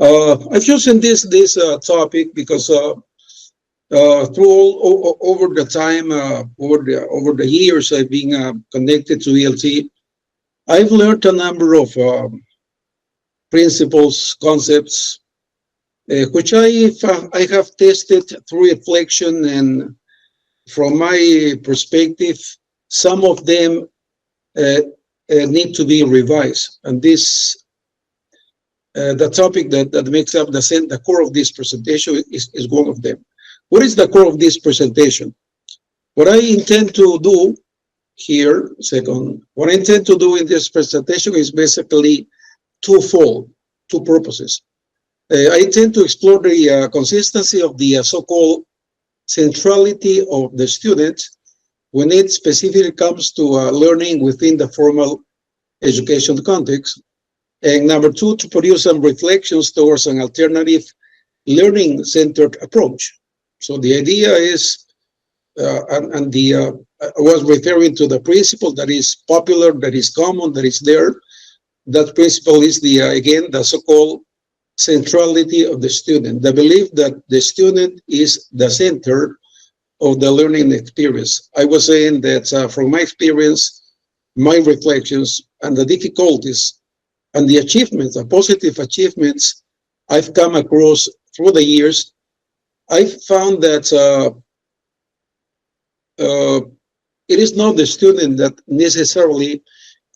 I've chosen this topic because through over the time, over the years I've been connected to ELT, I've learned a number of principles, concepts, which I have tested through reflection, and from my perspective, some of them need to be revised. And this, the topic that makes up the core of this presentation is one of them. What is the core of this presentation? What I intend to do here, what I intend to do in this presentation is basically twofold, two purposes. I intend to explore the consistency of the so-called centrality of the student when it specifically comes to learning within the formal education context. And number two, to produce some reflections towards an alternative learning-centered approach. So the idea is, I was referring to the principle that is popular, that is common, that is there. That principle is again, the so-called centrality of the student, the belief that the student is the center of the learning experience. I was saying that from my experience, my reflections, and the difficulties and the achievements, the positive achievements I've come across through the years, I found that it is not the student that necessarily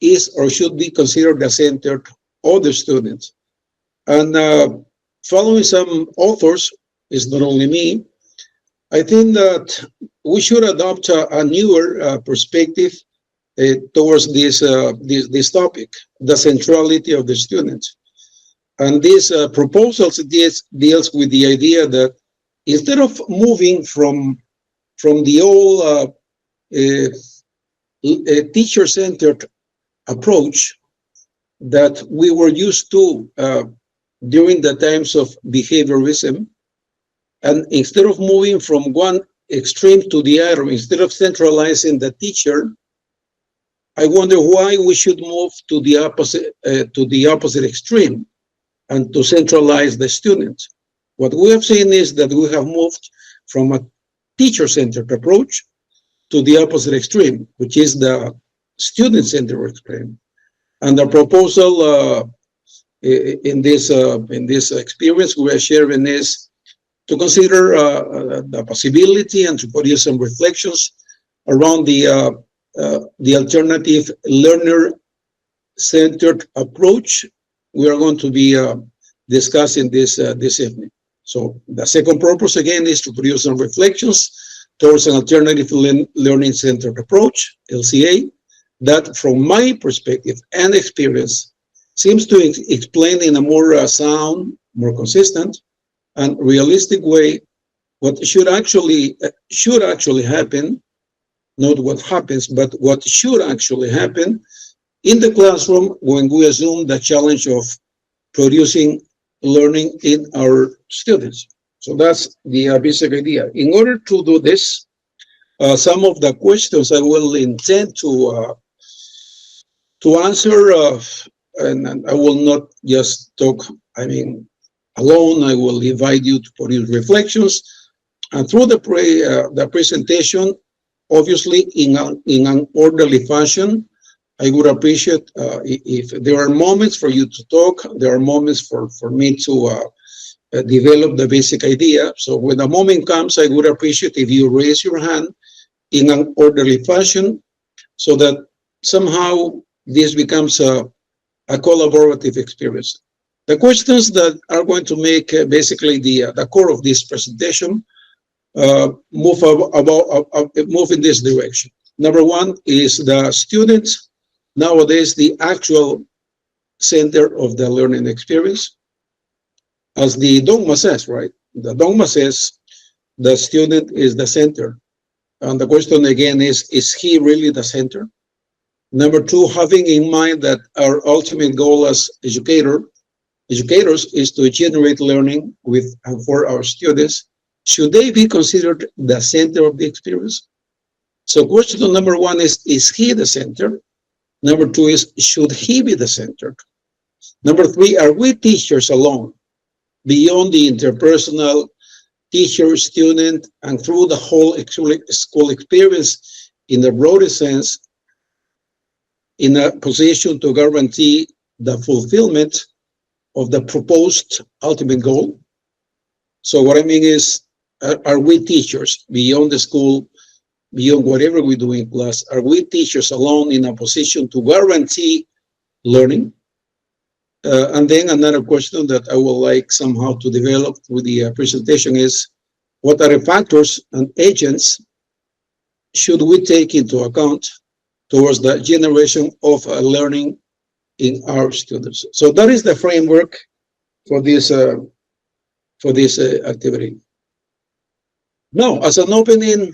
is or should be considered the center of the students. And following some authors, is not only me, I think that we should adopt a newer perspective towards this topic, the centrality of the students. And this proposal deals with the idea that instead of moving from the old teacher-centered approach that we were used to during the times of behaviorism, and instead of moving from one extreme to the other, instead of centralizing the teacher, I wonder why we should move to the opposite extreme and to centralize the students. What we have seen is that we have moved from a teacher-centered approach to the opposite extreme, which is the student-centered extreme. And the proposal in this experience we are sharing is to consider the possibility and to produce some reflections around the alternative learner-centered approach we are going to be discussing this evening. So the second purpose, again, is to produce some reflections towards an alternative learning-centered approach, LCA, that from my perspective and experience seems to explain in a more sound, more consistent, and realistic way what should actually happen, not what happens, but what should actually happen in the classroom when we assume the challenge of producing learning in our students. So that's the basic idea. In order to do this, some of the questions I will intend to answer, and I will not just talk, alone. I will invite you to produce reflections, and through the presentation, obviously in an orderly fashion. I would appreciate if there are moments for you to talk, there are moments for me to develop the basic idea. So when the moment comes, I would appreciate if you raise your hand in an orderly fashion so that somehow this becomes a collaborative experience. The questions that are going to make basically the core of this presentation move in this direction. Number one is the students nowadays the actual center of the learning experience. As the dogma says, right? The dogma says the student is the center. And the question again is he really the center? Number two, having in mind that our ultimate goal as educators is to generate learning with and for our students, should they be considered the center of the experience? So question number one is he the center? Number two is, should he be the center? Number three, are we teachers alone beyond the interpersonal teacher, student, and through the whole school experience in the broader sense, in a position to guarantee the fulfillment of the proposed ultimate goal. So what I mean is, are we teachers beyond the school, beyond whatever we do in class, are we teachers alone in a position to guarantee learning? And then another question that I would like somehow to develop with the presentation is, what are the factors and agents should we take into account towards the generation of learning in our students? So that is the framework for this activity. Now, as an opening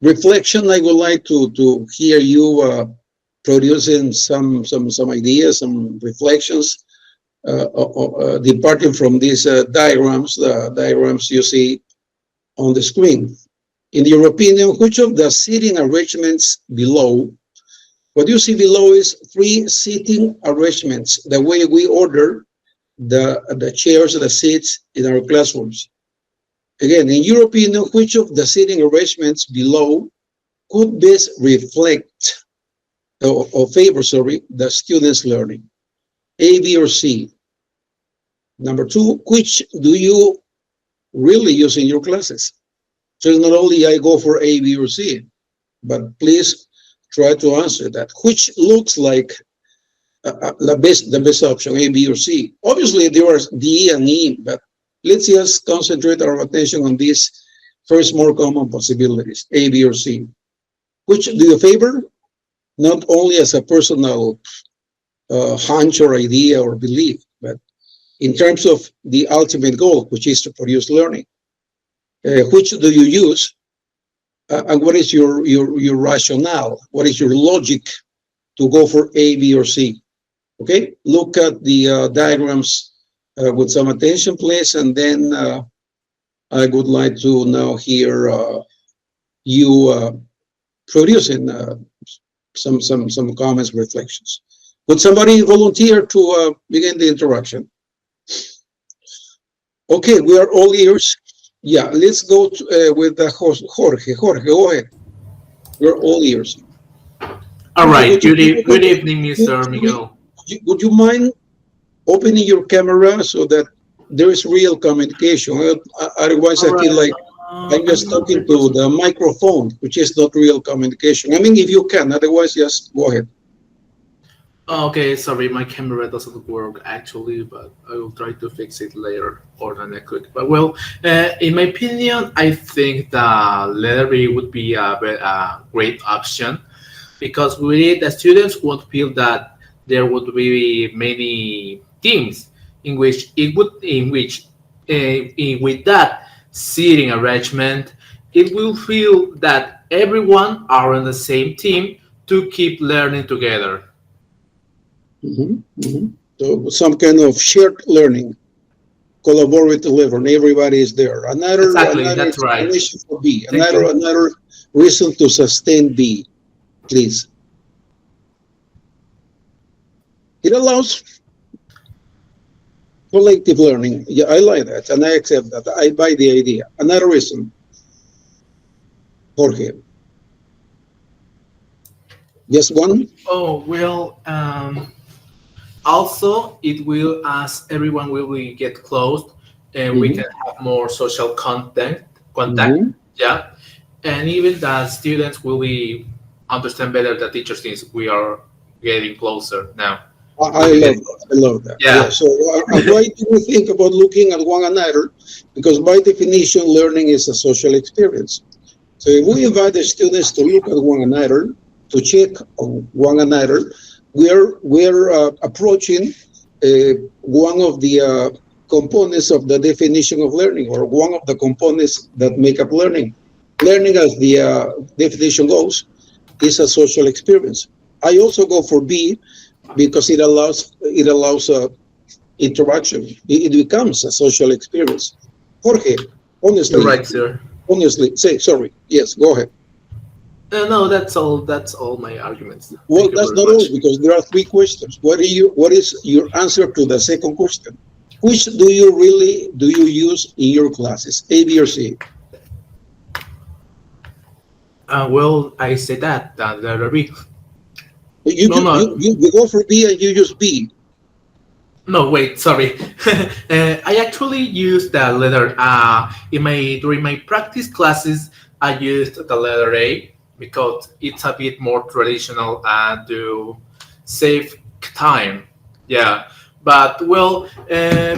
reflection, I would like to hear you producing some ideas, some reflections, departing from these diagrams, the diagrams you see on the screen. In your opinion, which of the seating arrangements below, what you see below is 3 seating arrangements, the way we order the chairs, the seats in our classrooms. Again, in your opinion, which of the seating arrangements below could best reflect or favor, the students' learning? A, B, or C? Number 2, which do you really use in your classes? So it's not only I go for A, B, or C, but please try to answer that. Which looks like the best option, A, B, or C? Obviously, there are D and E, but let's just concentrate our attention on these first more common possibilities, A, B, or C. Which do you favor? Not only as a personal hunch or idea or belief, but in terms of the ultimate goal, which is to produce learning. Which do you use? And what is your rationale? What is your logic to go for A, B, or C? Okay, look at the diagrams with some attention, please, and then I would like to now hear you producing some comments, reflections. Would somebody volunteer to begin the interaction? Okay, we are all ears. Yeah, let's go with Jorge. Jorge, go ahead. We're all ears. All right. Good evening, Mr. Miguel. Would you mind opening your camera so that there is real communication? Otherwise, I feel like I'm just talking to the microphone, which is not real communication. I mean, if you can, otherwise, just go ahead. Okay, sorry, my camera doesn't work actually, but I will try to fix it later or the next week. But well, in my opinion, I think the letter B would be a great option, because the students won't feel that there would be many teams with that seating arrangement. It will feel that everyone are on the same team to keep learning together. So some kind of shared learning, collaborative learning. Everybody is there. Another that's right. explanation for B. Another reason to sustain B, please. It allows collective learning. Yeah, I like that, and I accept that. I buy the idea. Another reason, Jorge. Just one? Oh, well, also it will, as everyone will get close, and we can have more social contact, yeah, and even the students will be understand better the teachers since we are getting closer now. I love that. Yeah. So why do we think about looking at one another? Because by definition, learning is a social experience. So if we invite the students to look at one another, to check on one another, we're approaching one of the components of the definition of learning, or one of the components that make up learning. Learning, as the definition goes, is a social experience. I also go for B, because it allows interaction. It becomes a social experience. Jorge, honestly, You're right, sir. Honestly, sorry. Yes, go ahead. No, that's all. That's all my arguments. Well, that's not all, because there are 3 questions. What is your answer to the second question? Which do you use in your classes, A, B, or C? Well, I say that letter B. You, No, no, you go for B and you use B. no. Wait, sorry. I actually used the letter during my practice classes. I used the letter A because it's a bit more traditional and to save time. Yeah, but well,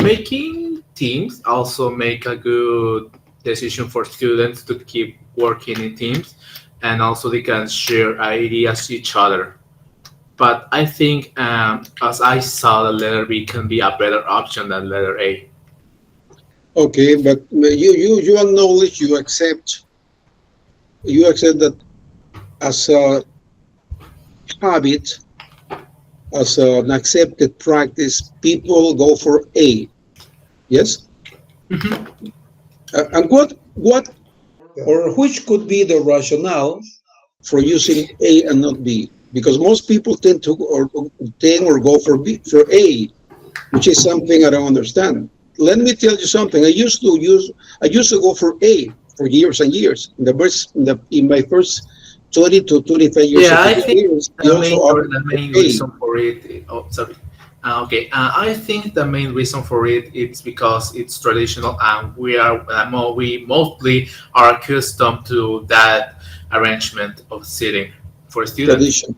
making teams also make a good decision for students to keep working in teams, and also they can share ideas to each other. But I think, as I saw, the letter B can be a better option than letter A. Okay, but you acknowledge, you accept that as a habit, as an accepted practice, people go for A. Yes? And what or which could be the rationale for using A and not B? Because most people tend to or go for B, for A, which is something I don't understand. Let me tell you something. I used to go for A for years and years. In my first 20 to 25 years Yeah, of I think experience, I the also main or opted the for main A. reason for it. Oh, sorry. Okay, I think the main reason for it is because it's traditional and we mostly are accustomed to that arrangement of sitting for students. Tradition.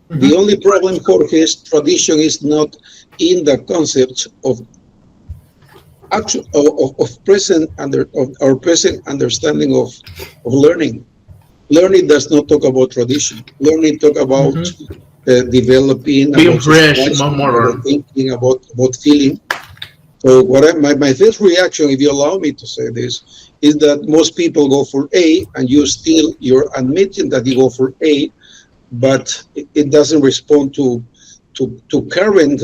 The Mhm. only problem, Jorge, is tradition is not in the concept of actual of present of our present understanding of learning. Learning does not talk about tradition. Learning talk about Mhm. developing, Being about fresh, more socializing, about modern. thinking, about feeling. So my first reaction, if you allow me to say this, is that most people go for A, and you're admitting that you go for A, but it doesn't respond to current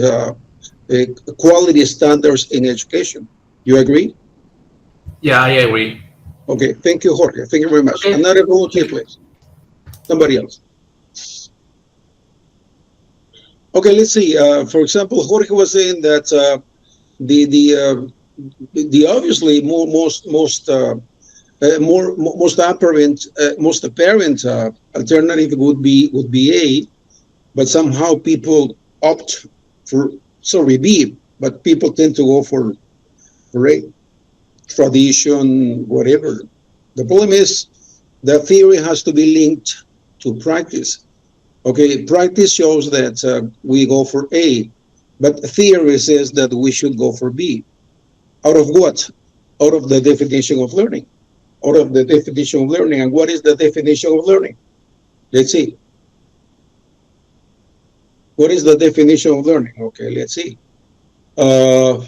quality standards in education. You agree? Yeah, I agree. Okay, thank you, Jorge. Thank you very much. Okay, Another volunteer, thank you. please. Somebody else. Okay, let's see. For example, Jorge was saying that the the uh, the obviously most apparent alternative would be A, but somehow people opt for B, but people tend to go for A, tradition, whatever. The problem is the theory has to be linked to practice. Okay, practice shows that we go for A, but theory says that we should go for B. Out of what? Out of the definition of learning. Out of the definition of learning. And what is the definition of learning? Let's see. What is the definition of learning? Okay, let's see. Uh,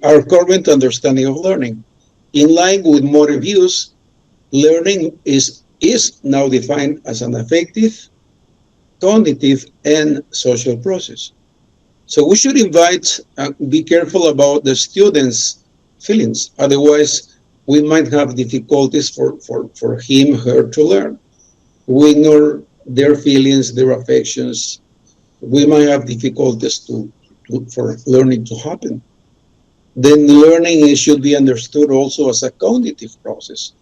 our current understanding of learning. In line with modern views, learning is now defined as an affective, cognitive, and social process. So we should be careful about the students' feelings. Otherwise, we might have difficulties for him, her to learn. We ignore their feelings, their affections. We might have difficulties for learning to happen. Then learning should be understood also as a cognitive process.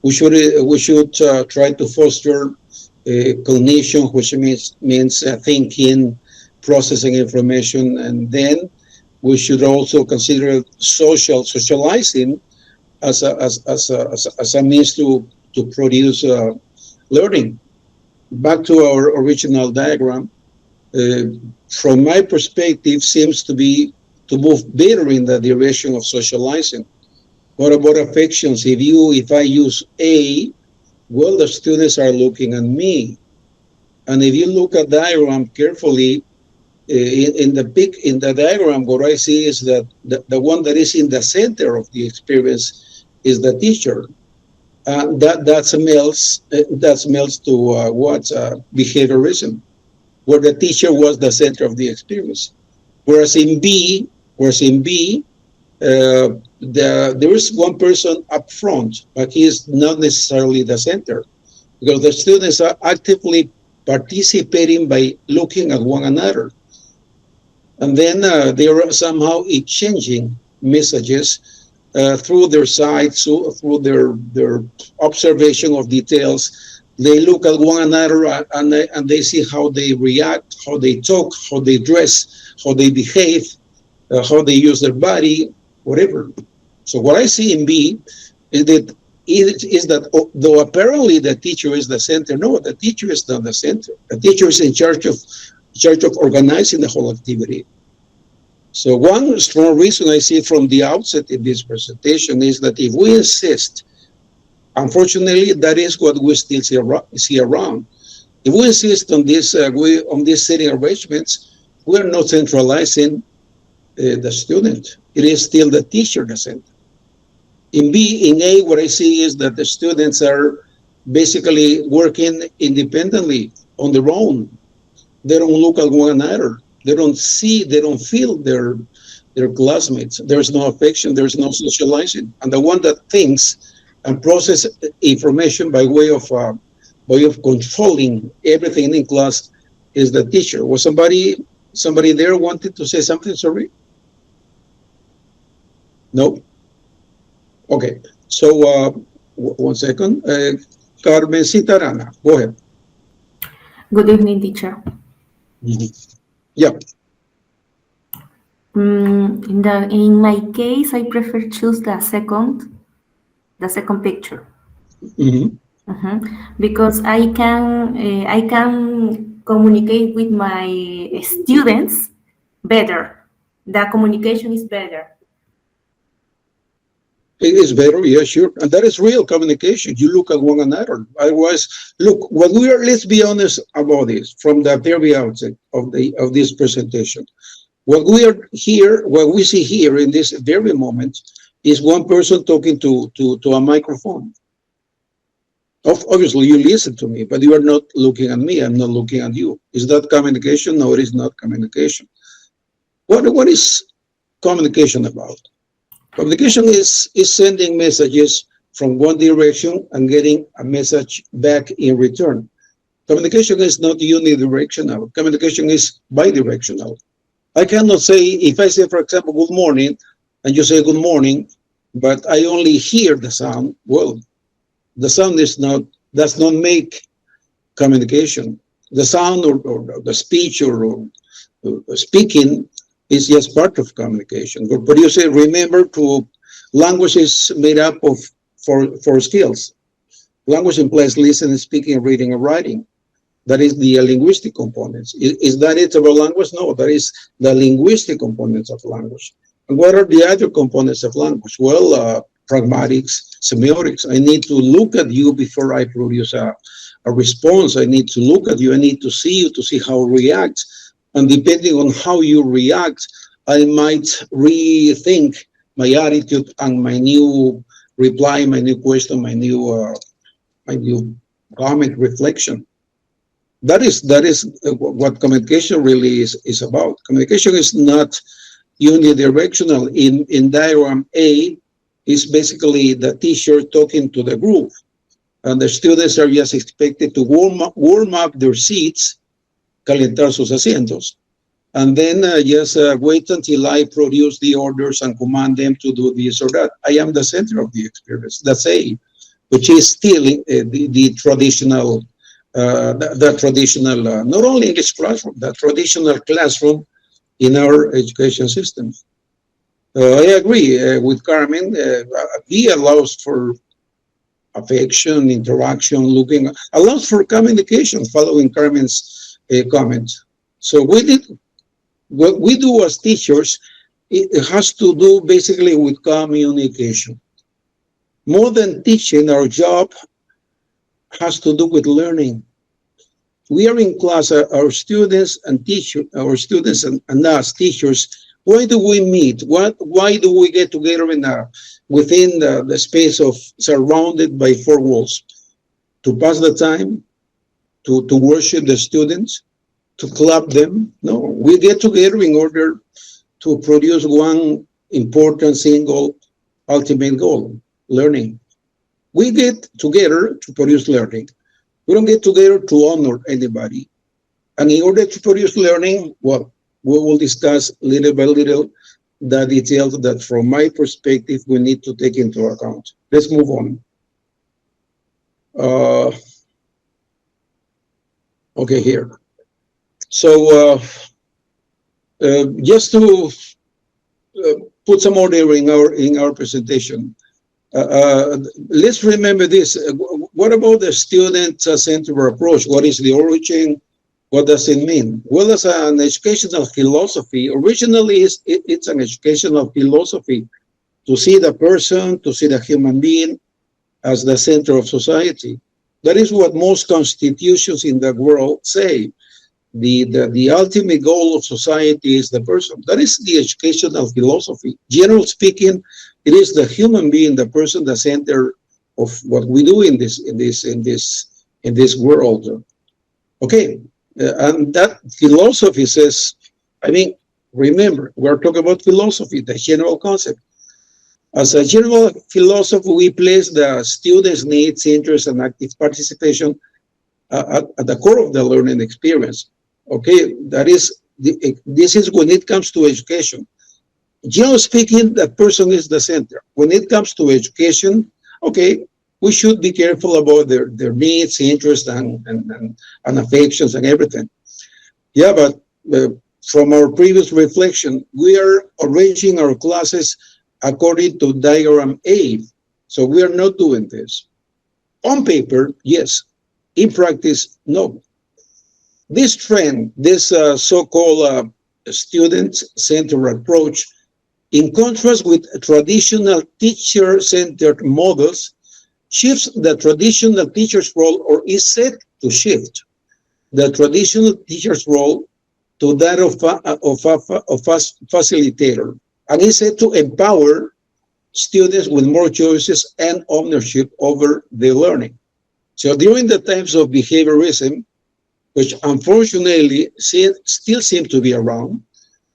We should try to foster cognition, which means thinking, processing information, and then we should also consider socializing as a means to produce learning. Back to our original diagram, uh, from my perspective, seems to be to move better in the direction of socializing. What about affections? If I use A, well, the students are looking at me. And if you look at the diagram carefully, in the diagram, what I see is that the one that is in the center of the experience is the teacher. That smells to behaviorism, where the teacher was the center of the experience. Whereas in B, there is one person up front, but he is not necessarily the center, because the students are actively participating by looking at one another. And then they are somehow exchanging messages through their sites, through their observation of details. They look at one another and they see how they react, how they talk, how they dress, how they behave, how they use their body, whatever. So what I see in B is that though apparently the teacher is the center, no, the teacher is not the center. The teacher is in charge of organizing the whole activity. So one strong reason I see from the outset in this presentation is that if we insist, unfortunately, that is what we still see around. If we insist on these setting arrangements, we are not centralizing the student. It is still the teacher the center. In A, what I see is that the students are basically working independently on their own. They don't look at one another. They don't see, they don't feel their classmates. There's no affection, there's no socializing. And the one that thinks and processes information by way of controlling everything in class is the teacher. Was somebody there wanted to say something? Sorry? No? Okay. So 1 second. Carmencita Arana, go ahead. Good evening, teacher. Yeah. In my case, I prefer choose the second picture. Because I can communicate with my students better. The communication is better. It is better, yeah, sure. And that is real communication. You look at one another. Otherwise, look, what we are, let's be honest about this from the very outset of this presentation. What we see here in this very moment is one person talking to a microphone. Obviously, you listen to me, but you are not looking at me. I'm not looking at you. Is that communication? No, it is not communication. What is communication about? Communication is sending messages from one direction and getting a message back in return. Communication is not unidirectional. Communication is bidirectional. I cannot say, if I say, for example, good morning, and you say good morning, but I only hear the sound, well, the sound does not make communication. The sound or the speech or speaking is just part of communication. But you say, remember, language is made up of four skills. Language implies listening, speaking, reading, and writing. That is the linguistic components. Is that it about language? No, that is the linguistic components of language. And what are the other components of language? Well, pragmatics, semiotics. I need to look at you before I produce a response. I need to look at you. I need to see you to see how you react. And depending on how you react, I might rethink my attitude and my new reply, my new question, my new comment, reflection. That is what communication really is about. Communication is not unidirectional. In diagram A, is basically the teacher talking to the group, and the students are just expected to warm up their seats, calentar sus asientos, and then just wait until I produce the orders and command them to do this or that. I am the center of the experience. That's A, which is still the traditional, not only English classroom, the traditional classroom in our education system. I agree with Carmen. B allows for affection, interaction, allows for communication, following Carmen's comments. So what we do as teachers, it has to do basically with communication. More than teaching, our job has to do with learning. We are in class, our students and us teachers. Why do we meet? Why do we get together within the space of surrounded by four walls? To pass the time, to worship the students, to clap them? No, we get together in order to produce one important single ultimate goal: learning. We get together to produce learning. We don't get together to honor anybody. And in order to produce learning, well, we will discuss little by little the details that from my perspective we need to take into account. Let's move on. Okay, here. So just to put some order in our presentation, let's remember this. What about the student-centered approach? What is the origin? What does it mean? Well, as an educational philosophy, originally it's an educational philosophy to see the person, to see the human being as the center of society. That is what most constitutions in the world say. The ultimate goal of society is the person. That is the educational philosophy. Generally speaking, it is the human being, the person, the center of what we do in this world. Okay, and that philosophy says, I mean, remember, we're talking about philosophy, the general concept. As a general philosophy, we place the students' needs, interests, and active participation at the core of the learning experience. Okay, that is, this is when it comes to education. Generally speaking, the person is the center. When it comes to education, okay, we should be careful about their needs, interests, and affections and everything. Yeah, but from our previous reflection, we are arranging our classes according to diagram A. So we are not doing this. On paper, yes. In practice, no. This trend, this so-called student-centered approach, in contrast with traditional teacher-centered models, shifts the traditional teacher's role, or is set to shift the traditional teacher's role to that of a facilitator, and is set to empower students with more choices and ownership over their learning. So during the times of behaviorism, which unfortunately still seem to be around,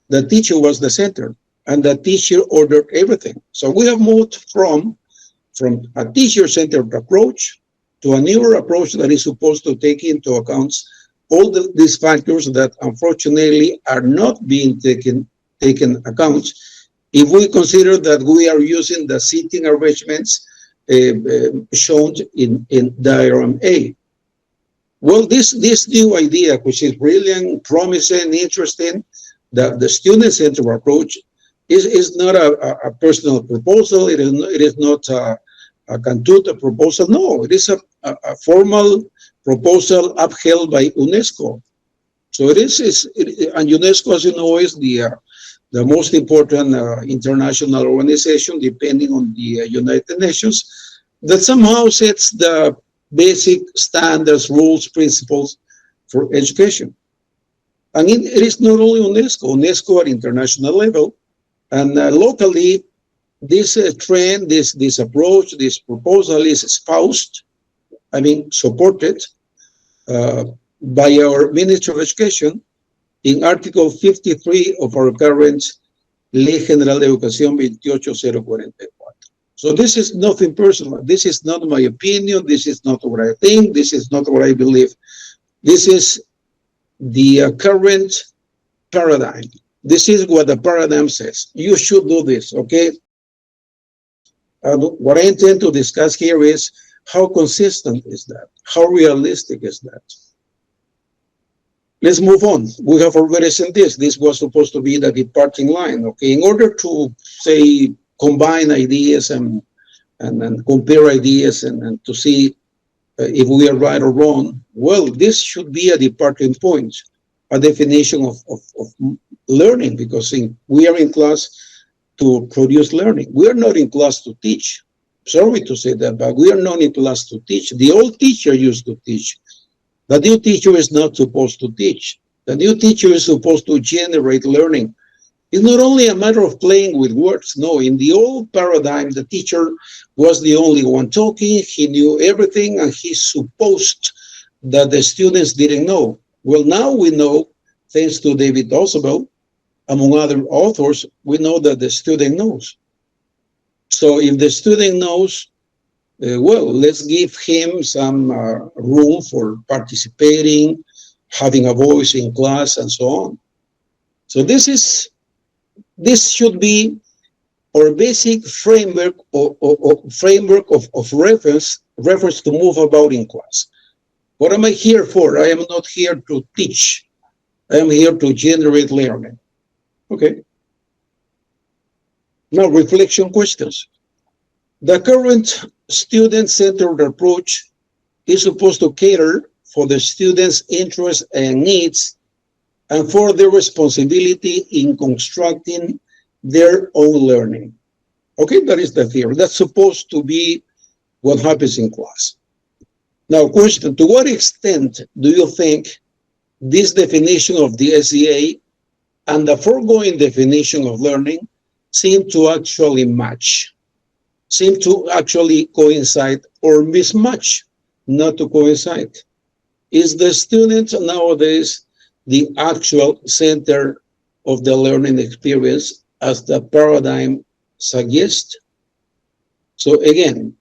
the teacher was the center, and the teacher ordered everything. So we have moved from a teacher-centered approach to a newer approach that is supposed to take into account all these factors that unfortunately are not being taken account if we consider that we are using the seating arrangements shown in diagram A. Well, this new idea, which is brilliant, promising, interesting, the student-centered approach is not a personal proposal. It is not a Cantuta proposal. No, it is a formal proposal upheld by UNESCO. So it is, and UNESCO, as you know, is the most important international organization, depending on the United Nations, that somehow sets the basic standards, rules, principles for education. And it is not only UNESCO at international level, and locally, this trend, this approach, this proposal is espoused, I mean, supported by our Ministry of Education in Article 53 of our current Ley General de Educación 28044. So this is nothing personal. This is not my opinion. This is not what I think. This is not what I believe. This is the current paradigm. This is what the paradigm says. You should do this, okay? What I intend to discuss here is how consistent is that? How realistic is that? Let's move on. We have already seen this. This was supposed to be the departing line, okay? In order to, say, combine ideas and compare ideas and to see if we are right or wrong, well, this should be a departing point, a definition of learning, because we are in class to produce learning. We are not in class to teach. Sorry to say that, but we are not in class to teach. The old teacher used to teach. The new teacher is not supposed to teach. The new teacher is supposed to generate learning. It's not only a matter of playing with words. No, in the old paradigm, the teacher was the only one talking. He knew everything, and he supposed that the students didn't know. Well, now we know, thanks to David Ausubel, among other authors, we know that the student knows. So if the student knows, well, let's give him some room for participating, having a voice in class, and so on. So this should be our basic framework or framework of reference to move about in class. What am I here for? I am not here to teach. I am here to generate learning. Okay. Now, reflection questions. The current student-centered approach is supposed to cater for the students' interests and needs and for their responsibility in constructing their own learning. Okay, that is the theory. That's supposed to be what happens in class. Now, question, to what extent do you think this definition of the SEA and the foregoing definition of learning seem to actually match, seem to actually coincide or mismatch, not to coincide? Is the student nowadays the actual center of the learning experience as the paradigm suggests? So again,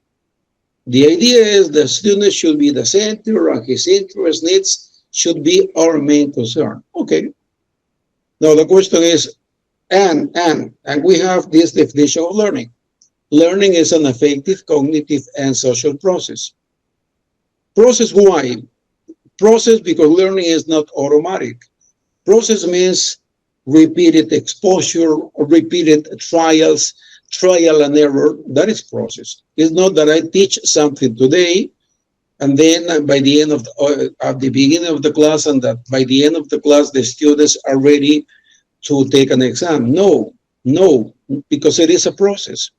the idea is the student should be the center and his interest needs should be our main concern. Okay. Now the question is, and we have this definition of learning. Learning is an affective, cognitive, and social process. Process why? Process because learning is not automatic. Process means repeated exposure, repeated trials, trial and error. That is process. It's not that I teach something today and then by the end of at the beginning of the class and that by the end of the class the students are ready to take an exam. No, because it is a process.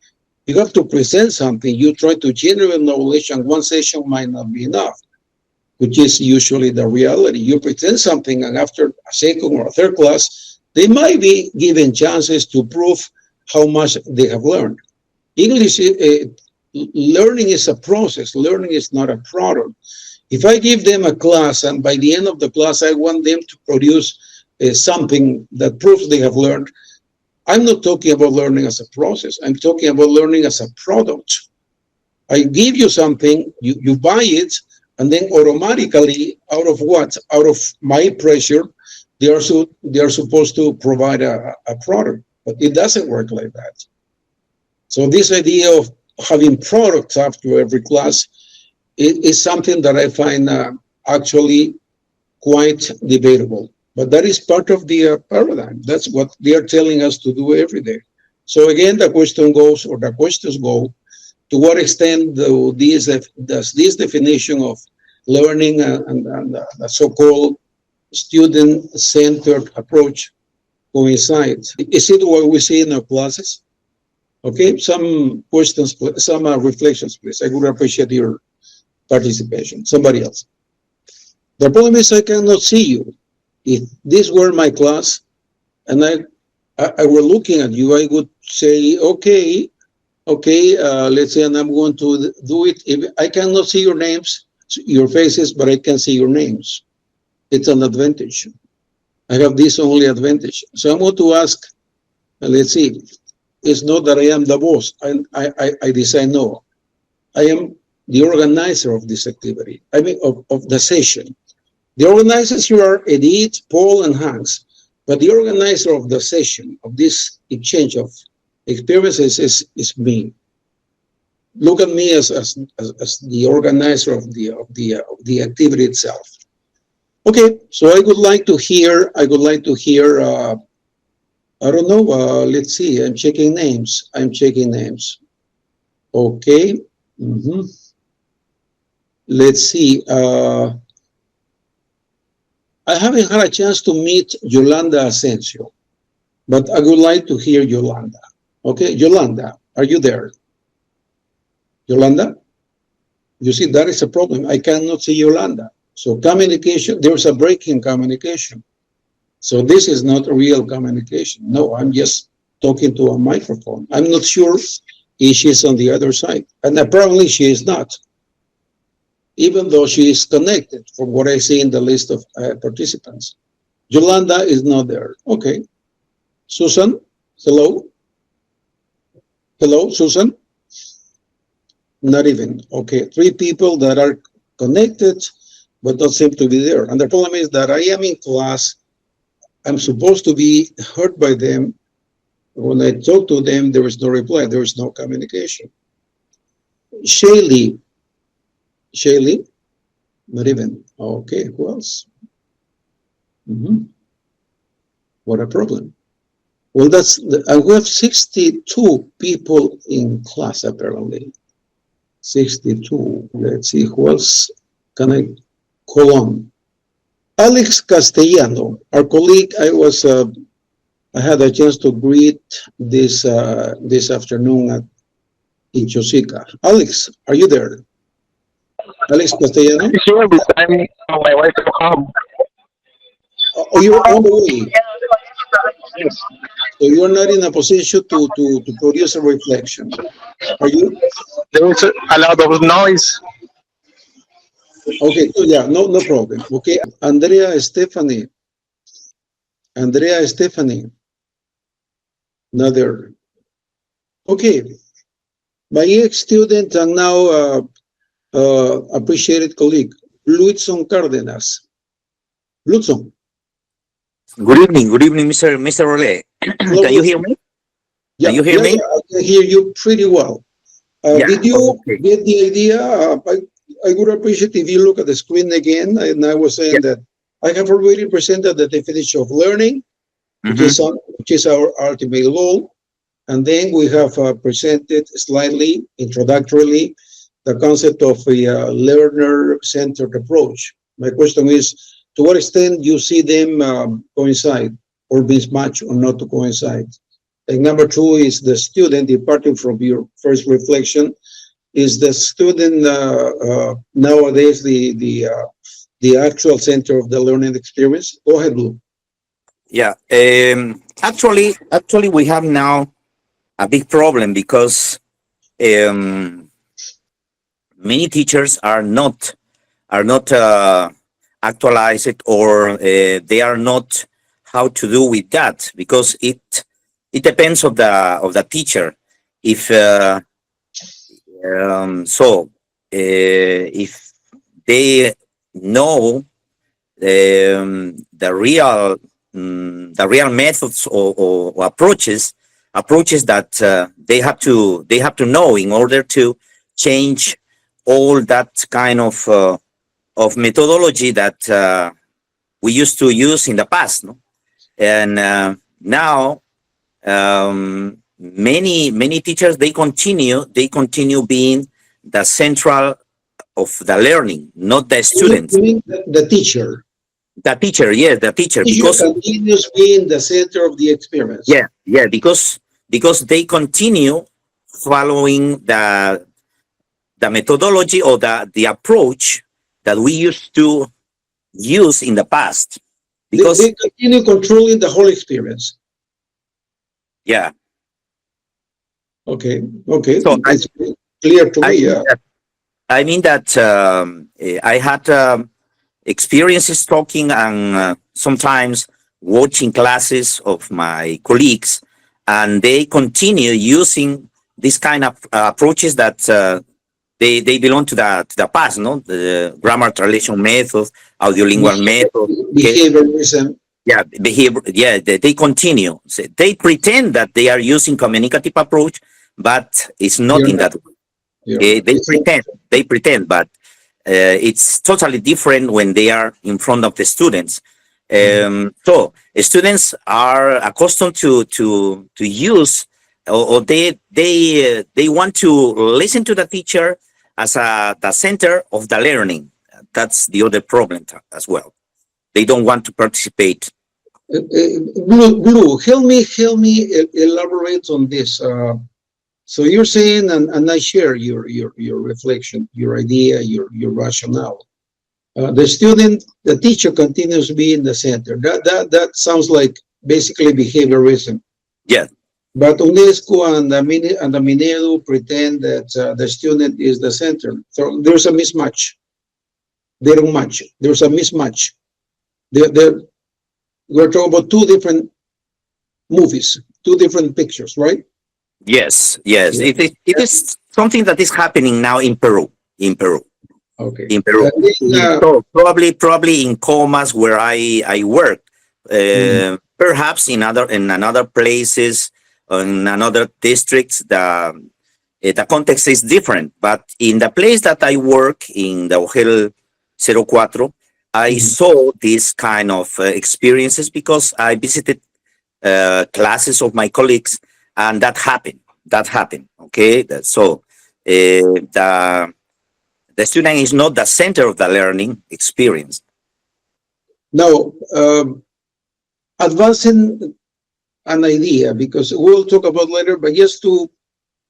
You have to present something. You try to generate knowledge and one session might not be enough, which is usually the reality. You present something and after a second or a third class, they might be given chances to prove how much they have learned. English, learning is a process. Learning is not a product. If I give them a class and by the end of the class, I want them to produce something that proves they have learned, I'm not talking about learning as a process. I'm talking about learning as a product. I give you something, you buy it, and then automatically, out of what? Out of my pressure, they are supposed to provide a product. But it doesn't work like that. So this idea of having products after every class is something that I find actually quite debatable. But that is part of the paradigm. That's what they are telling us to do every day. So again, the question goes, or the questions go, to what extent does this definition of learning and the so-called student-centered approach coincide? Is it what we see in our classes? Okay, some questions, some reflections, please. I would appreciate your participation. Somebody else. The problem is I cannot see you. If this were my class and I were looking at you, I would say, okay, let's say, and I'm going to do it. If I cannot see your names, your faces, but I can see your names. It's an advantage. I have this only advantage. So I'm going to ask, let's see, it's not that I am the boss. I decide no. I am the organizer of this activity. I mean, of the session. The organizers here are Edith, Paul, and Hans. But the organizer of the session, of this exchange of experiences is me. Look at me as the organizer of the activity itself. Okay, so I would like to hear, I don't know, let's see, I'm checking names. Okay. Let's see. I haven't had a chance to meet Yolanda Asensio, but I would like to hear Yolanda. Okay, Yolanda, are you there? Yolanda? You see, that is a problem. I cannot see Yolanda. So communication, there's a break in communication. So this is not real communication. No, I'm just talking to a microphone. I'm not sure if she's on the other side. And apparently she is not, even though she is connected from what I see in the list of participants. Yolanda is not there. Okay. Susan, hello? Hello, Susan? Not even. Okay, 3 people that are connected but don't seem to be there. And the problem is that I am in class I'm supposed to be heard by them. When I talk to them, there is no reply. There is no communication. Shaylee, not even. Okay, who else? What a problem. Well, we have 62 people in class, apparently. 62. Let's see, who else can I call on? Alex Castellano, our colleague, I had a chance to greet this afternoon at Chosica. Alex, are you there? Alex Castellano? Sure, but I'm on my way to home. Oh, you're on the way. Yes. So you're not in a position to produce a reflection, are you? There is a lot of noise. Okay, so yeah, no problem. Okay, Andrea Stephanie, another. Okay, my ex-student and now appreciated colleague, Luitzon Cárdenas. Luitzon. Good evening, Mr. Oré. Can you hear me? Yeah, can you hear me? Yeah, I can hear you pretty well. Did you get the idea? I would appreciate if you look at the screen again. And I was saying that I have already presented the definition of learning, which is our ultimate goal. And then we have presented slightly, introductorily, the concept of a learner-centered approach. My question is, to what extent you see them coincide or mismatch or not to coincide? And number two is the student, departing from your first reflection, is the student nowadays the actual center of the learning experience? Go ahead, Blue. Yeah, actually we have now a big problem because many teachers are not actualized, or they are not how to do with that, because it depends of the teacher. If if they know the real methods or approaches that they have to know in order to change all that kind of methodology that we used to use in the past, no? And now many teachers, they continue being the central of the learning, not the students. You mean the teacher? The teacher, yes, the teacher, because continues being the center of the experience. Yeah, because they continue following the methodology or the approach that we used to use in the past. Because they continue controlling the whole experience. Yeah. Okay. So it's clear to me. Yeah. I mean that I had experiences talking and sometimes watching classes of my colleagues, and they continue using this kind of approaches that they belong to the past, no? The grammar translation method, audiolingual method, behaviorism. Yeah, behavior. Yeah, they continue. So they pretend that they are using communicative approach, but it's not in that way. They pretend, but it's totally different when they are in front of the students. So students are accustomed to use, or they want to listen to the teacher as the center of the learning. That's the other problem as well. They don't want to participate. Blue, help me elaborate on this. So you're saying, and I share your reflection, your idea, your rationale. The teacher continues to be in the center. That sounds like basically behaviorism. Yeah. But UNESCO and the Minedu pretend that the student is the center. So there's a mismatch. They don't match. There's a mismatch. We're talking about two different movies, two different pictures, right? Yes. Yeah. It is something that is happening now in Peru. Okay. In Peru. So probably in Comas, where I work, Perhaps in another places, in another districts, the context is different. But in the place that I work in the Ojel 04, I saw this kind of experiences because I visited classes of my colleagues, and that happened. Okay, so the student is not the center of the learning experience. Now, advancing an idea, because we'll talk about later, but just to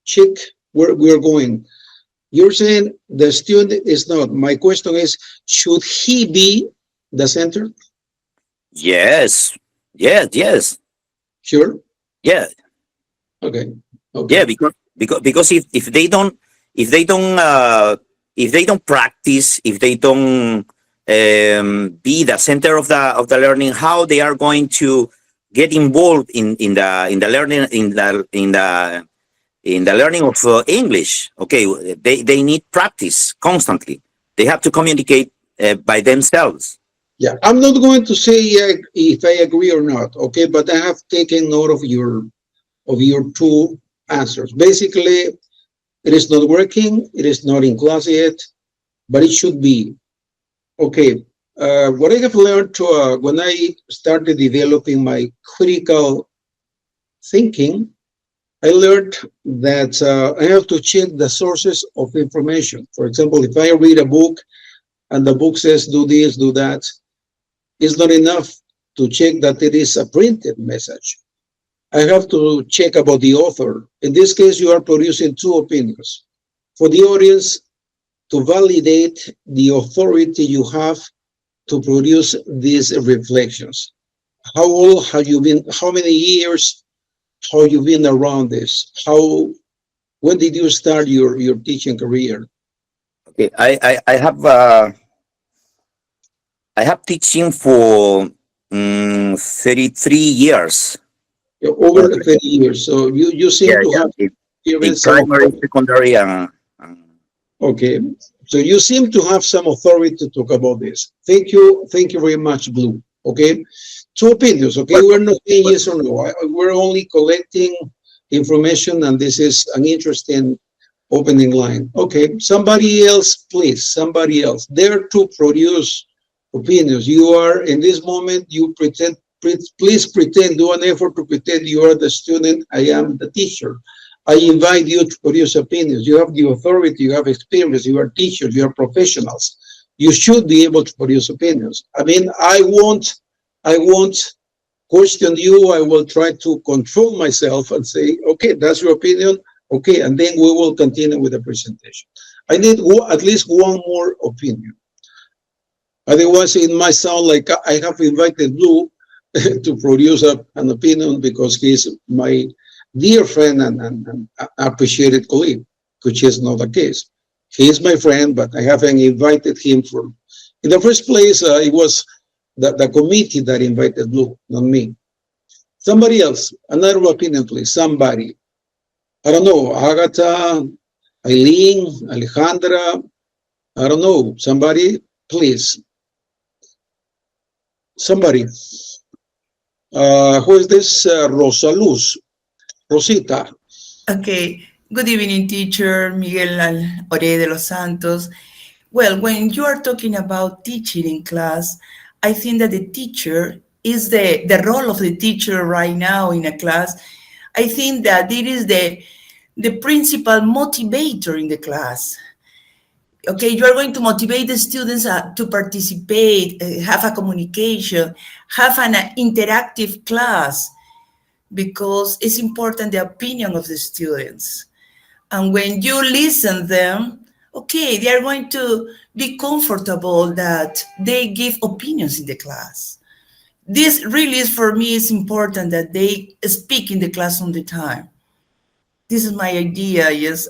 check where we're going. You're saying the student is not. My question is, should he be the center? Yes. Sure. Yeah. Okay. Yeah, because if they don't practice, if they don't be the center of the learning, how they are going to get involved in the learning in the learning of English? Okay, they need practice constantly. They have to communicate by themselves. Yeah, I'm not going to say if I agree or not. Okay, but I have taken note of your two answers. Basically, it is not working. It is not in class yet, but it should be. Okay. What I have learned when I started developing my critical thinking, I learned that I have to check the sources of information. For example, if I read a book and the book says do this, do that, it's not enough to check that it is a printed message. I have to check about the author. In this case, you are producing two opinions. For the audience to validate the authority you have to produce these reflections. How old have you been? How many years have you been around this? When did you start your teaching career? Okay, I have teaching for 33 years. Over 30 years. So you seem to have in primary, secondary, and okay. So you seem to have some authority to talk about this. Thank you very much, Blue. Okay, two opinions. Okay, we're not saying yes or no. We're only collecting information, and this is an interesting opening line. Okay, somebody else, please. Somebody else. Dare to produce opinions. You are in this moment. You pretend. Please pretend. Do an effort to pretend you are the student. I am the teacher. I invite you to produce opinions. You have the authority, you have experience, you are teachers, you are professionals. You should be able to produce opinions. I mean, I won't question you. I will try to control myself and say, okay, that's your opinion. Okay, and then we will continue with the presentation. I need at least one more opinion. Otherwise, it might sound like I have invited Blue to produce an opinion because he's my dear friend and appreciated colleague, which is not the case. He is my friend, but I haven't invited him in the first place, it was the committee that invited Blue, not me. Somebody else, another opinion, please, somebody. I don't know, Agatha, Eileen, Alejandra, I don't know, somebody, please. Somebody. Who is this? Rosa Luz. Rosita. Okay. Good evening, teacher Miguel Oré de los Santos. Well, when you are talking about teaching in class, I think that the teacher is the role of the teacher right now in a class. I think that it is the principal motivator in the class. Okay, you are going to motivate the students to participate, have a communication, have an interactive class, because it's important the opinion of the students. And when you listen them, okay, they are going to be comfortable that they give opinions in the class. This really is, for me, it's important that they speak in the class all the time. This is my idea, yes,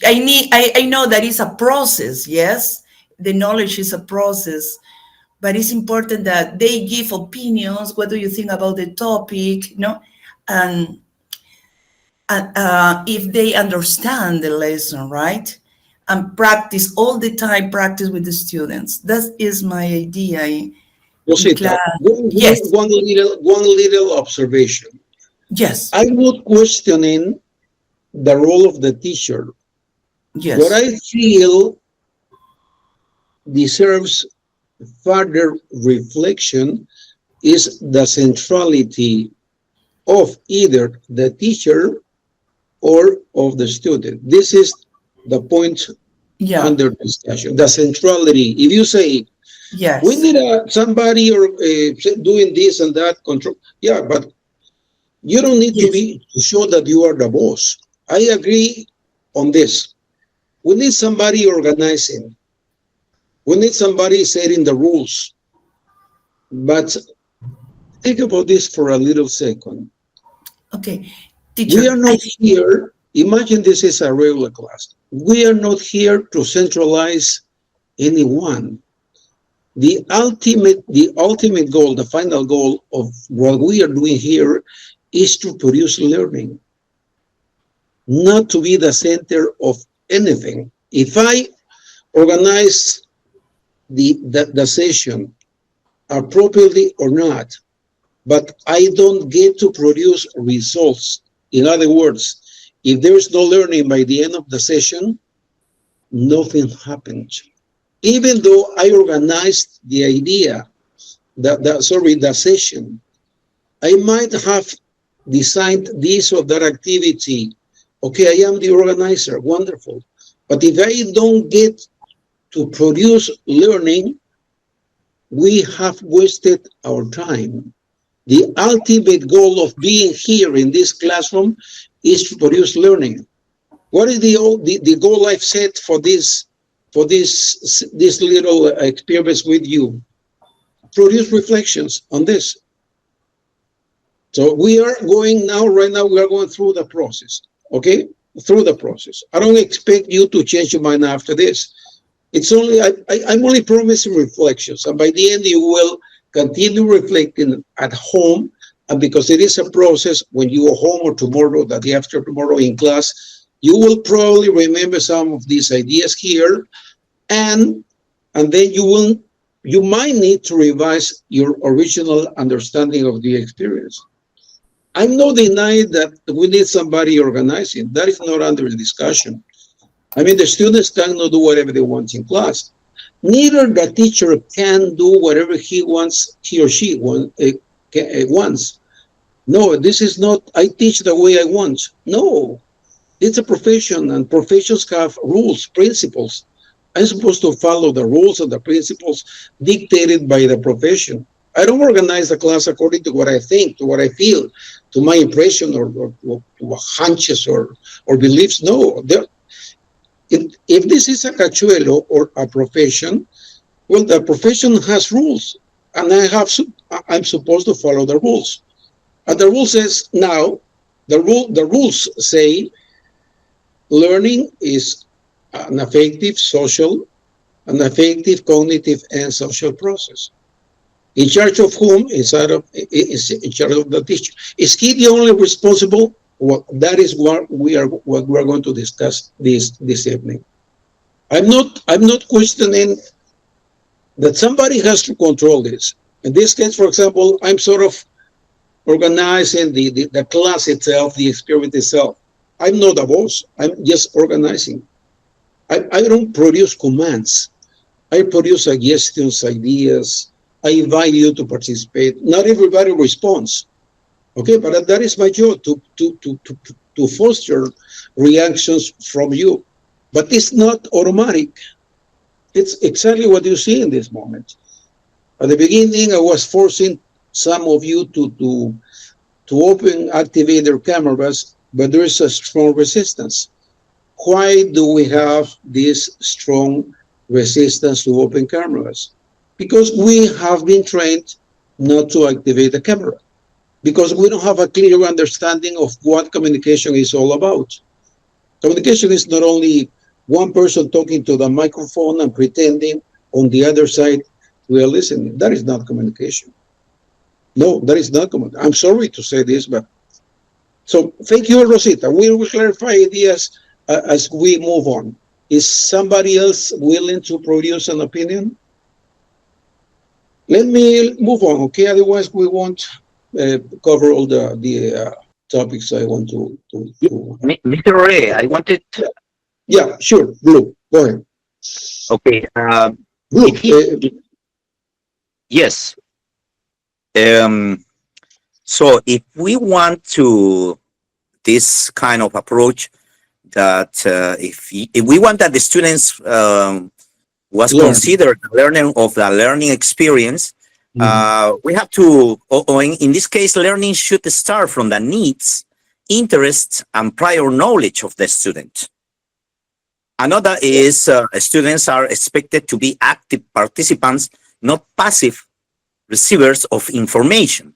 I know that it's a process, yes, the knowledge is a process, but it's important that they give opinions. What do you think about the topic? You know, and if they understand the lesson, right? And practice all the time, practice with the students. That is my idea Rosita, Yes. one little observation. Yes. I'm not questioning the role of the teacher. Yes. What I feel deserves further reflection is the centrality of either the teacher or of the student. This is the point under discussion, the centrality. If you say, yes, we need somebody or doing this and that control, yeah, but you don't need to show that you are the boss. I agree on this. We need somebody organizing. We need somebody setting the rules. But think about this for a little second. Okay, teacher. We are not here, imagine this is a regular class. We are not here to centralize anyone. The ultimate goal, the final goal of what we are doing here is to produce learning, not to be the center of anything. If I organize the session appropriately or not, but I don't get to produce results. In other words, if there is no learning by the end of the session, nothing happens. Even though I organized the idea, the session, I might have designed this or that activity. Okay, I am the organizer, wonderful. But if I don't get to produce learning, we have wasted our time. The ultimate goal of being here in this classroom is to produce learning. What is the goal I've set for this little experience with you? Produce reflections on this. So we are going now, right now, we are going through the process, okay? Through the process. I don't expect you to change your mind after this. It's only, I'm only promising reflections, and by the end you will continue reflecting at home, and because it is a process, when you are home or tomorrow, the day after tomorrow in class, you will probably remember some of these ideas here, and then you might need to revise your original understanding of the experience. I'm not denying that we need somebody organizing. That is not under discussion. I mean, the students cannot do whatever they want in class. Neither the teacher can do whatever he or she wants. No, this is not, I teach the way I want. No, it's a profession, and professions have rules, principles. I'm supposed to follow the rules and the principles dictated by the profession. I don't organize the class according to what I think, to what I feel, to my impression or to hunches or beliefs. No, if this is a cachuelo or a profession, well, the profession has rules, and I'm supposed to follow the rules. And the rule says now, the rules say learning is an affective, cognitive, and social process. In charge of whom? Is in charge of the teacher. Is he the only responsible? Well, that is what we're going to discuss this evening. I'm not questioning that somebody has to control this. In this case, for example, I'm sort of organizing the class itself, the experiment itself. I'm not a boss. I'm just organizing. I don't produce commands. I produce suggestions, ideas. I invite you to participate. Not everybody responds. Okay, but that is my job, to foster reactions from you. But it's not automatic. It's exactly what you see in this moment. At the beginning, I was forcing some of you to activate their cameras, but there is a strong resistance. Why do we have this strong resistance to open cameras? Because we have been trained not to activate the camera, because we don't have a clear understanding of what communication is all about. Communication is not only one person talking to the microphone and pretending on the other side we are listening. That is not communication. No, that is not communication. I'm sorry to say this, but so thank you, Rosita. We will clarify ideas as we move on. Is somebody else willing to produce an opinion? Let me move on, okay? Otherwise, we won't cover all the topics I want to. Mr. Oré, I wanted. Yeah, sure. Blue, go ahead. Okay. Blue, yes. So if we want to this kind of approach, that if we want that the students was considered learning of the learning experience, we have to, or in this case, learning should start from the needs, interests, and prior knowledge of the student. Another is students are expected to be active participants, not passive receivers of information.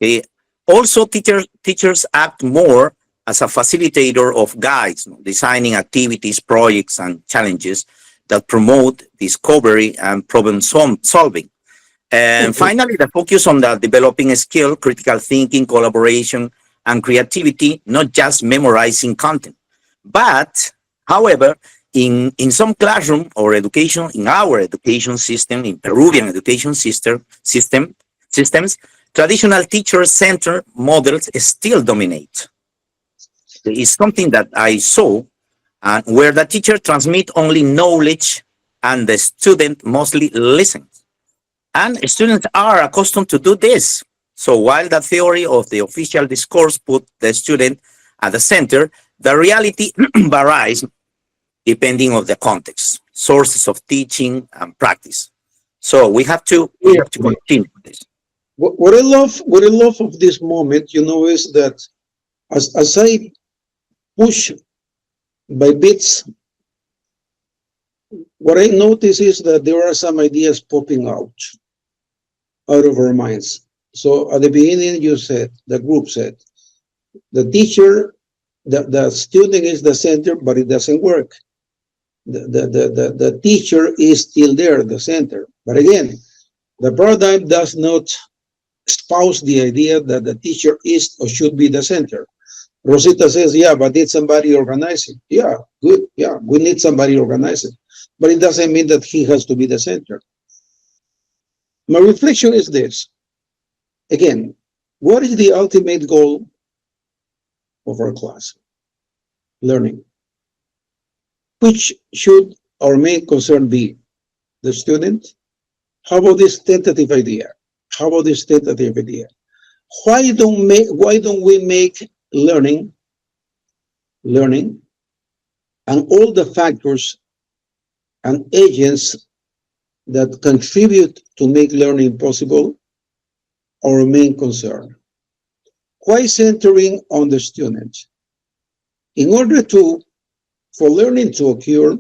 Okay. Also, teachers act more as a facilitator of guides, designing activities, projects, and challenges that promote discovery and problem solving. And finally, the focus on the developing a skill, critical thinking, collaboration, and creativity, not just memorizing content. But, however, in some classroom or education, in our education system, in Peruvian education systems, traditional teacher-centered models still dominate. It's something that I saw, where the teacher transmits only knowledge and the student mostly listens. And students are accustomed to do this. So while the theory of the official discourse put the student at the center, the reality varies depending on the context, sources of teaching, and practice. So we have to continue this. What I love of this moment, is that as I push by bits, what I notice is that there are some ideas popping out of our minds. So at the beginning, the group said, the teacher, the student is the center, but it doesn't work. The teacher is still there, the center. But again, the paradigm does not espouse the idea that the teacher is or should be the center. Rosita says, yeah, but need somebody organizing. Yeah, good. Yeah, we need somebody organizing. But it doesn't mean that he has to be the center. My reflection is this. Again, what is the ultimate goal of our class? Learning. Which should our main concern be? The student? How about this tentative idea? Why don't we make learning and all the factors and agents that contribute to make learning possible our main concern? Why centering on the student? In order for learning to occur,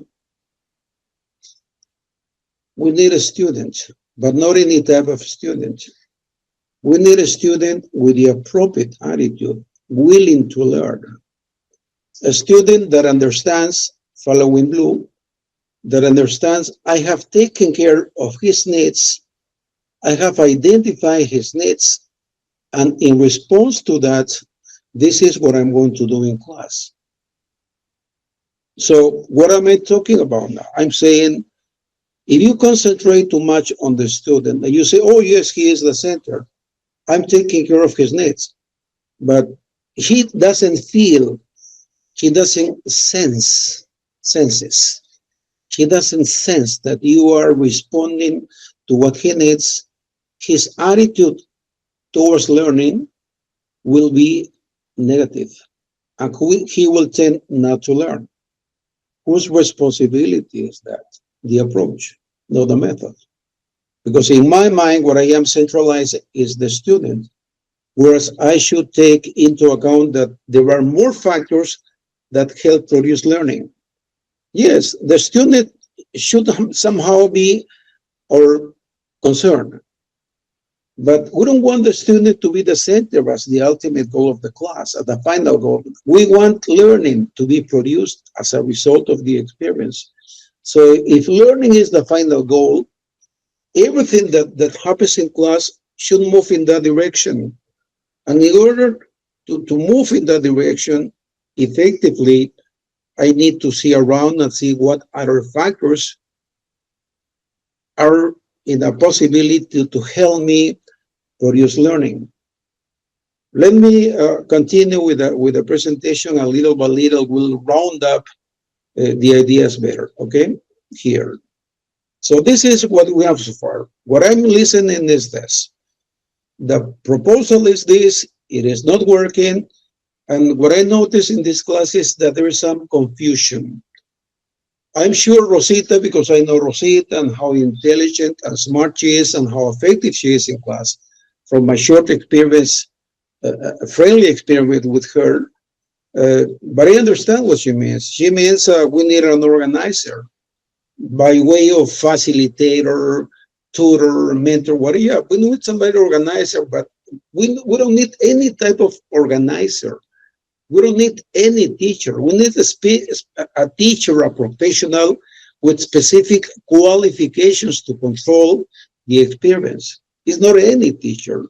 we need a student, but not any type of student. We need a student with the appropriate attitude, willing to learn. A student that understands, following Blue, that understands I have taken care of his needs, I have identified his needs, and in response to that, this is what I'm going to do in class. So what am I talking about now? I'm saying, if you concentrate too much on the student and you say, oh yes, he is the center, I'm taking care of his needs, but he doesn't feel, he doesn't sense that you are responding to what he needs, his attitude towards learning will be negative, and he will tend not to learn. Whose responsibility is that? The approach, not the method. Because in my mind, what I am centralizing is the student, whereas I should take into account that there are more factors that help produce learning. Yes, the student should somehow be our concern, but we don't want the student to be the center as the ultimate goal of the class, as the final goal. We want learning to be produced as a result of the experience. So if learning is the final goal, everything that happens in class should move in that direction. And in order to move in that direction effectively, I need to see around and see what other factors are in a possibility to help me produce learning. Let me continue with the presentation, and little by little we'll round up the ideas better, okay? Here. So this is what we have so far. What I'm listening is this. The proposal is this, it is not working, and what I notice in this class is that there is some confusion. I'm sure Rosita, because I know Rosita and how intelligent and smart she is and how effective she is in class, from my short experience, a friendly experience with her, but I understand what she means. She means we need an organizer by way of facilitator, tutor, mentor, whatever. Yeah, we need somebody organizer, but we don't need any type of organizer. We don't need any teacher. We need a teacher, a professional with specific qualifications to control the experience. It's not any teacher.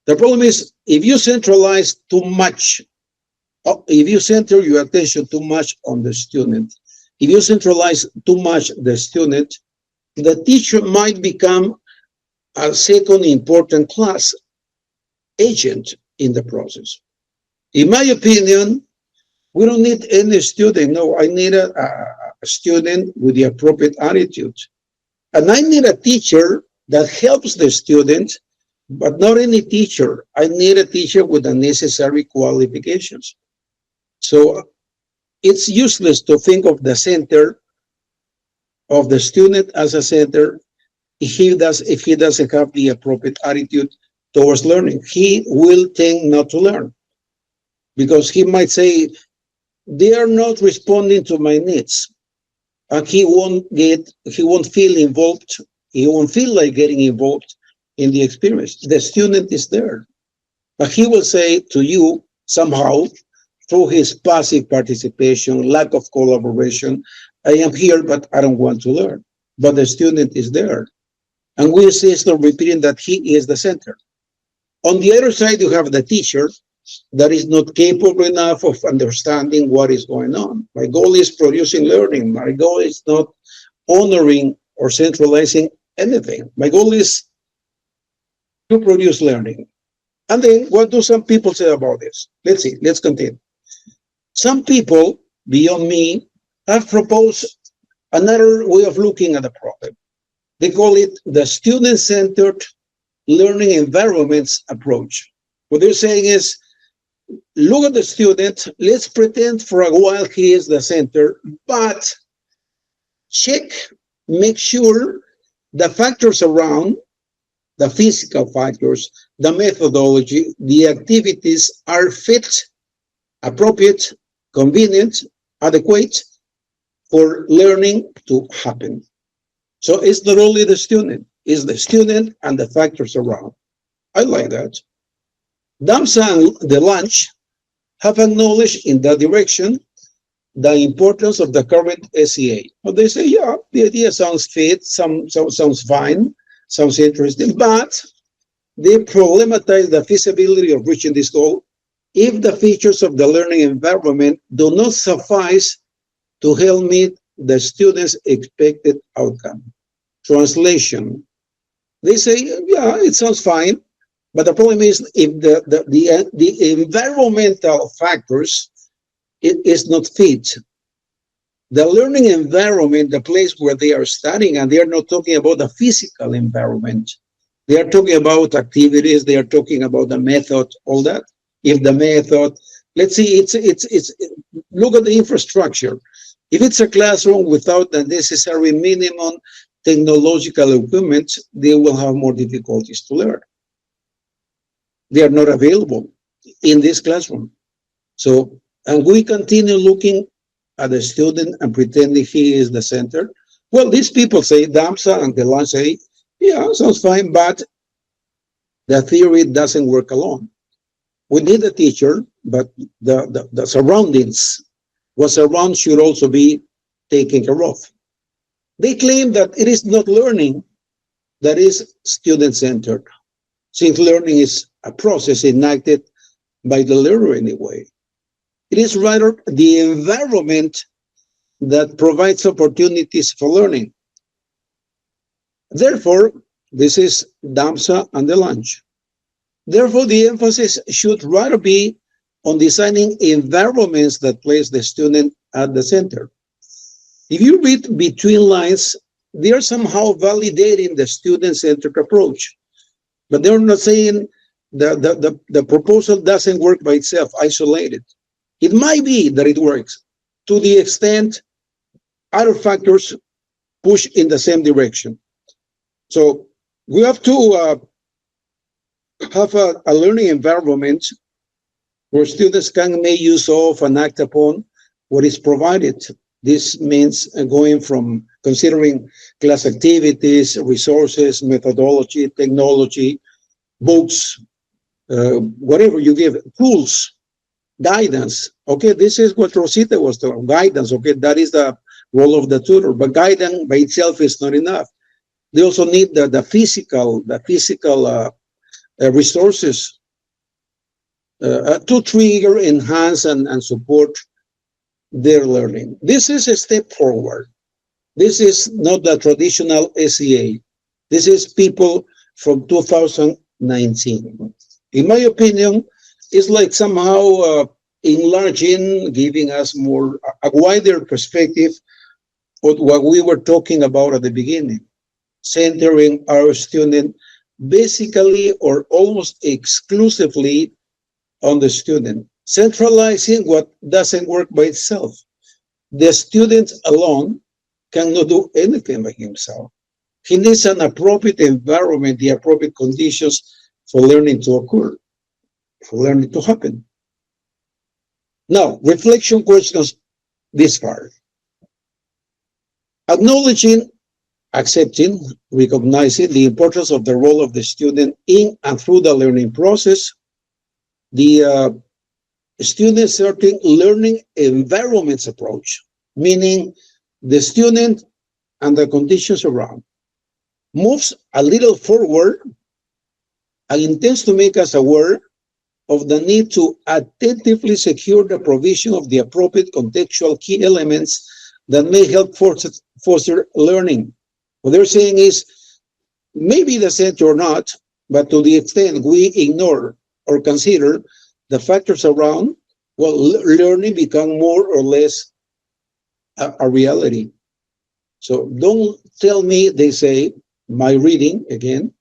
The problem is if you centralize too much, if you center your attention too much on the student, if you centralize too much the student, the teacher might become a second important class agent in the process. In my opinion, we don't need any student. No, I need a student with the appropriate attitude. And I need a teacher that helps the student, but not any teacher. I need a teacher with the necessary qualifications. So it's useless to think of the center of the student as a center if he doesn't have the appropriate attitude towards learning. He will tend not to learn because he might say, they are not responding to my needs. And he won't feel involved. He won't feel like getting involved in the experience. The student is there. But he will say to you somehow, through his passive participation, lack of collaboration, I am here, but I don't want to learn. But the student is there. And we insist on repeating that he is the center. On the other side, you have the teacher that is not capable enough of understanding what is going on. My goal is producing learning. My goal is not honoring or centralizing anything. My goal is to produce learning. And then what do some people say about this? Let's see, let's continue. Some people beyond me have proposed another way of looking at the problem. They call it the student-centered learning environments approach. What they're saying is, look at the student, let's pretend for a while he is the center, but check, make sure the factors around, the physical factors, the methodology, the activities are fit, appropriate, convenient, adequate for learning to happen. So it's not only the student, it's the student and the factors around. I like that. Damsa and the lunch have acknowledged in that direction the importance of the current SEA. Well, they say, yeah, the idea sounds fit, sounds fine, sounds interesting, but they problematize the feasibility of reaching this goal if the features of the learning environment do not suffice to help meet the student's expected outcome. Translation. They say, yeah, it sounds fine, but the problem is if the environmental factors is not fit. The learning environment, the place where they are studying, and they are not talking about the physical environment. They are talking about activities, they are talking about the method, all that. If the method, let's see, look at the infrastructure. If it's a classroom without the necessary minimum technological equipment, they will have more difficulties to learn. They are not available in this classroom. So, and we continue looking at the student and pretending he is the center. Well, these people say, Damsa and Delan say, yeah, sounds fine, but the theory doesn't work alone. We need a teacher, but the surroundings, what's around should also be taken care of. They claim that it is not learning that is student-centered, since learning is a process enacted by the learner anyway. It is rather the environment that provides opportunities for learning. Therefore, This is DAMSA and the lunch. Therefore, the emphasis should rather be on designing environments that place the student at the center. If you read between lines, they are somehow validating the student-centered approach, but they're not saying the proposal doesn't work by itself, isolated. It might be that it works to the extent other factors push in the same direction. So we have to have a learning environment where students can make use of and act upon what is provided. This means going from considering class activities, resources, methodology, technology, books, whatever you give, tools, guidance. Okay, this is what Rosita was talking, guidance. Okay, that is the role of the tutor, but guidance by itself is not enough. They also need the physical resources to trigger, enhance, and support their learning. This is a step forward. This is not the traditional SEA. This is people from 2019. In my opinion, it's like somehow enlarging, giving us a wider perspective of what we were talking about at the beginning, centering our student basically or almost exclusively on the student, centralizing what doesn't work by itself. The student alone cannot do anything by himself. He needs an appropriate environment, the appropriate conditions for learning to occur, for learning to happen. Now, reflection questions this part. Acknowledging, accepting, recognizing the importance of the role of the student in and through the learning process, the student-centered learning environments approach, meaning the student and the conditions around, moves a little forward and intends to make us aware of the need to attentively secure the provision of the appropriate contextual key elements that may help foster learning. What they're saying is, maybe the center or not, but to the extent we ignore or consider the factors around, well, learning become more or less a reality. So don't tell me, they say, my reading, again,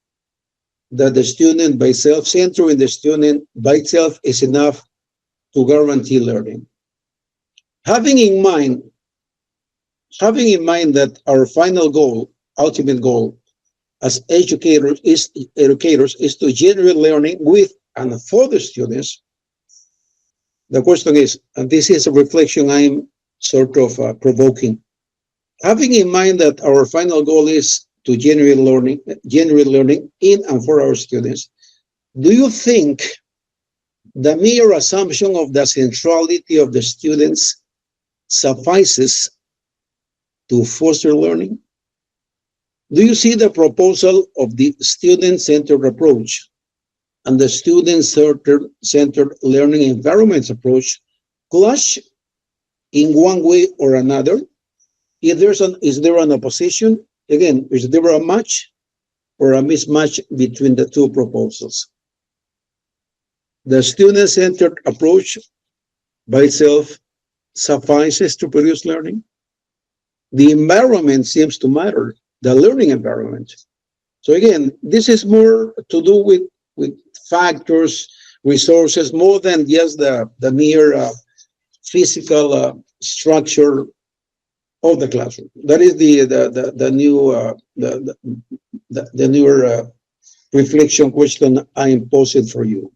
that the student by itself, centering the student by itself is enough to guarantee learning. Having in mind that our final goal, ultimate goal, as educators is to generate learning with and for the students, the question is, and this is a reflection I'm sort of provoking, having in mind that our final goal is to generate learning in and for our students, do you think the mere assumption of the centrality of the students suffices to foster learning? Do you see the proposal of the student-centered approach and the student-centered learning environments approach clash in one way or another? Is there an opposition? Again, is there a match or a mismatch between the two proposals? The student-centered approach by itself suffices to produce learning. The environment seems to matter, the learning environment. So again, this is more to do with factors, resources, more than just the mere physical structure of the classroom. That is the newer reflection question I am posing for you.